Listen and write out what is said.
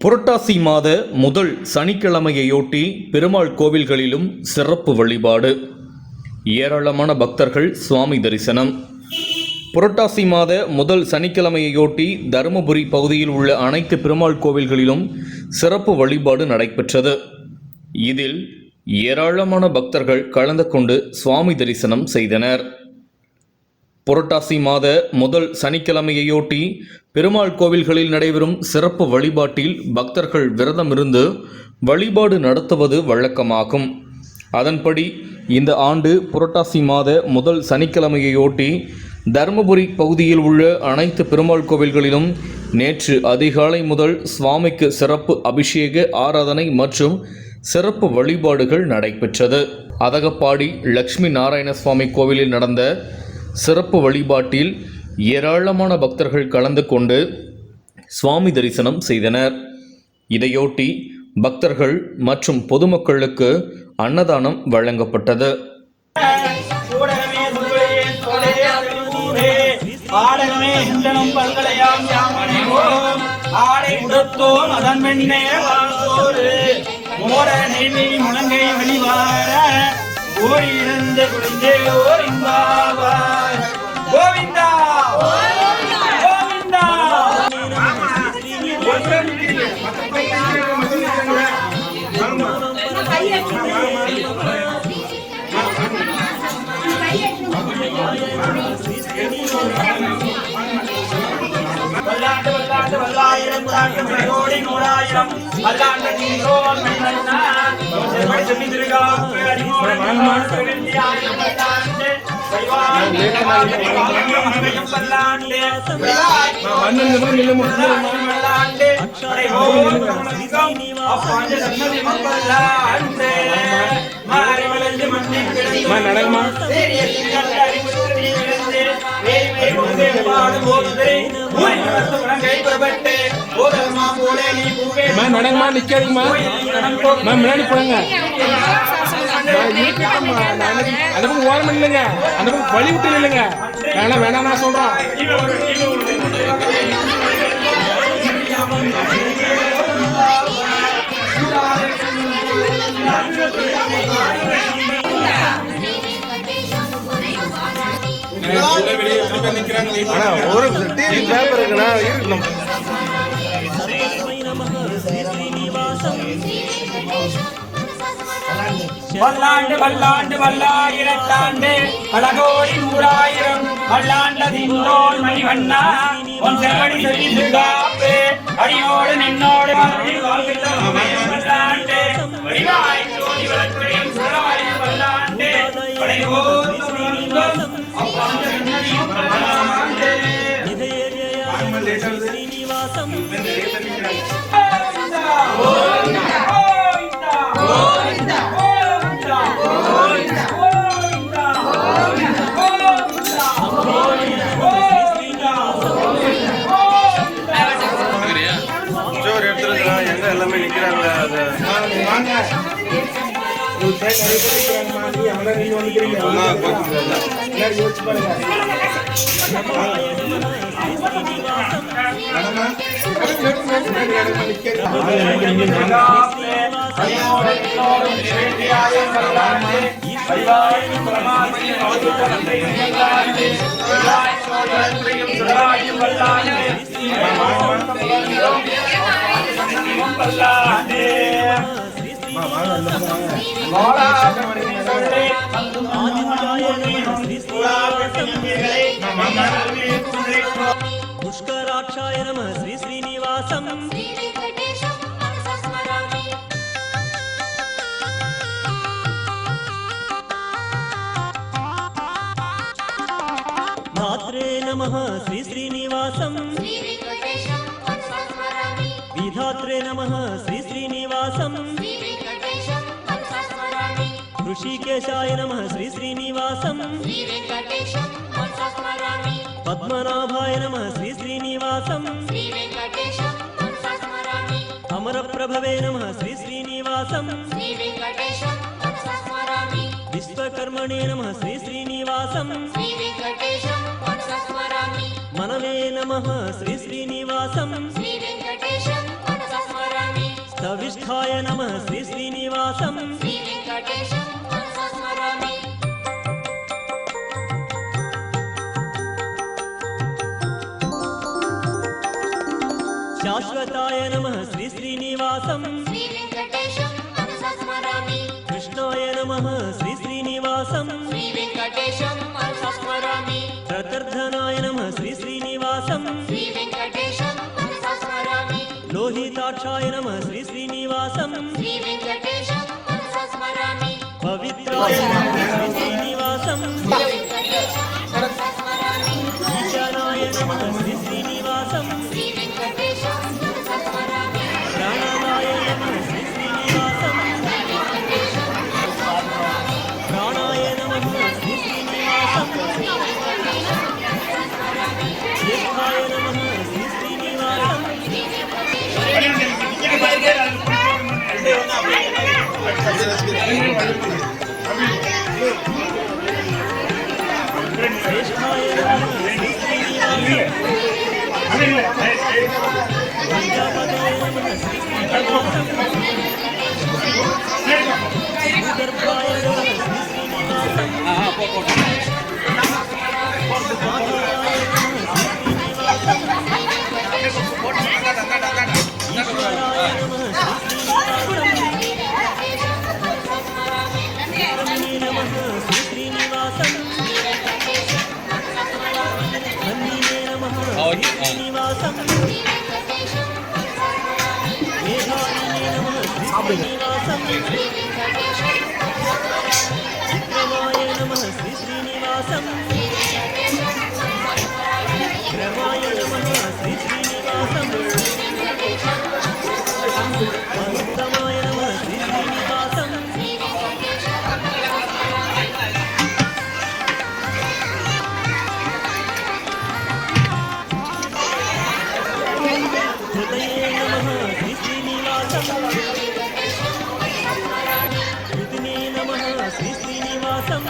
புரட்டாசி மாத முதல் சனிக்கிழமையொட்டி பெருமாள் கோவில்களிலும் சிறப்பு வழிபாடு. ஏராளமான பக்தர்கள் சுவாமி தரிசனம். புரட்டாசி மாத முதல் சனிக்கிழமையொட்டி தருமபுரி பகுதியில் உள்ள அனைத்து பெருமாள் கோவில்களிலும் சிறப்பு வழிபாடு நடைபெற்றது. இதில் ஏராளமான பக்தர்கள் கலந்து கொண்டு சுவாமி தரிசனம் செய்தனர். புரட்டாசி மாத முதல் சனிக்கிழமையொட்டி பெருமாள் கோவில்களில் நடைபெறும் சிறப்பு வழிபாட்டில் பக்தர்கள் விரதமிருந்து வழிபாடு நடத்துவது வழக்கமாகும். அதன்படி இந்த ஆண்டு புரட்டாசி மாத முதல் சனிக்கிழமையொட்டி தருமபுரி பகுதியில் உள்ள அனைத்து பெருமாள் கோவில்களிலும் நேற்று அதிகாலை முதல் சுவாமிக்கு சிறப்பு அபிஷேக ஆராதனை மற்றும் சிறப்பு வழிபாடுகள் நடைபெற்றது. அதகப்பாடி லட்சுமி நாராயண சுவாமி கோவிலில் நடந்த சிறப்பு வழிபாட்டில் ஏராளமான பக்தர்கள் கலந்து கொண்டு சுவாமி தரிசனம் செய்தனர். இதையொட்டி பக்தர்கள் மற்றும் பொதுமக்களுக்கு அன்னதானம் வழங்கப்பட்டது. ஓரிழந்த குழந்தை ஓரிந்தாவார் கோவிந்தா கோவிந்தா. வல்லாண்டு வல்லாண்டு வல்லாயிரம் கோடி நூறாயிரம் வல்லாண்டு நீரோல் மன்னன்னா நடங்கம்மா, நிக்காதீங்கம்மா, முன்னாடி போடுங்க. அந்த பக்கம் ஓரம் இல்லைங்க, அந்த பக்கம் வழி விட்டு இல்லைங்க. வேணாம் வேணாம் நான் சொல்றேன். ஒரு டிவி பேப்பர் இருக்குண்ணா இருக்கணும். வல்லாண்டு வல்லாண்டு வல்லாயிரத்தாண்டு பலகோடி நூறாயிரம் வல்லாண்டதின்னோள் மணிவண்ணா உன் செவடி சொல்லி திருகாப்பு அடியோடு நின்னோடு வல்லாண்டு வடிவாய் ஜோதி வளர்க்கையும் சுடவாயும் வல்லாண்டு படையோடு எல்லாமே நிக்கிறாங்களா? புஷ்கராட்சாய நமः ஸ்ரீ ஸ்ரீனிவாசம் धात्रे नमः श्री श्रीनिवासं विधात्रे नमः श्री श्रीनिवासं ऋषिकेशाय नमः श्री श्रीनिवासं पद्मनाभाय नमः श्री श्रीनिवासं अमरप्रभवे नमः श्री श्रीनिवासं विश्वकर्मणे नमः श्री श्रीनिवासं मनवे नमः श्री श्रीनिवासं వశిష్ఠాయ నమః శ్రీ శ్రీనివాసం శ్రీ వెంకటేశం మనసా స్మరామి శాశ్వతాయ నమః శ్రీ శ్రీనివాసం శ్రీ వెంకటేశం మనసా స్మరామి కృష్ణాయ నమః శ్రీ శ్రీనివాసం శ్రీ వెంకటేశం మనసా స్మరామి ప్రతర్ధనాయ నమః శ్రీ శ్రీనివాసం శ్రీ వెంకటేశం మనసా స్మరామి లోహితాక్షాయ నమః శ్రీ శ్రీనివాసం శ్రీ వెంకటేశం మనసా స్మరామి పవిత్రాయ నమః శ్రీ శ్రీనివాసం శ్రీ వెంకటేశం మనసా స్మరామి ఈశానాయ నమః శ్రీ శ్రీనివాసం శ్రీ వెంకటేశం మనసా స్మరామి ప్రాణాయ నమః శ్రీ శ్రీనివాసం ప్రాణాయ నమః శ్రీ శ్రీనివాసం జ్యేష్ఠాయ నమః శ్రీ శ్రీనివాసం శ్రేష్ఠాయ నమః శ్రీ శ్రీనివాసం ప్రజాపతయ నమః శ్రీ శ్రీనివాసం భూగర్భాయ నమః శ్రీ శ్రీనివాసం మాధవాయ నమః శ్రీ శ్రీనివాసం ఈశ్వరాయ నమః శ్రీ శ్రీనివాసం విక్రమిణే నమః శ్రీ శ్రీనివాసం నందినే నమః శ్రీ శ్రీనివాసం మేఘానినే నమః శ్రీ శ్రీనివాసం విక్రమాయ నమః శ్రీ శ్రీనివాసం క్రమాయ నమః శ్రీ శ్రీనివాసం మహోత్తమాయ నమః శ్రీ శ్రీనివాసం హృదయే నమః శ్రీ శ్రీనివాసం హృదినే నమః శ్రీ శ్రీనివాసం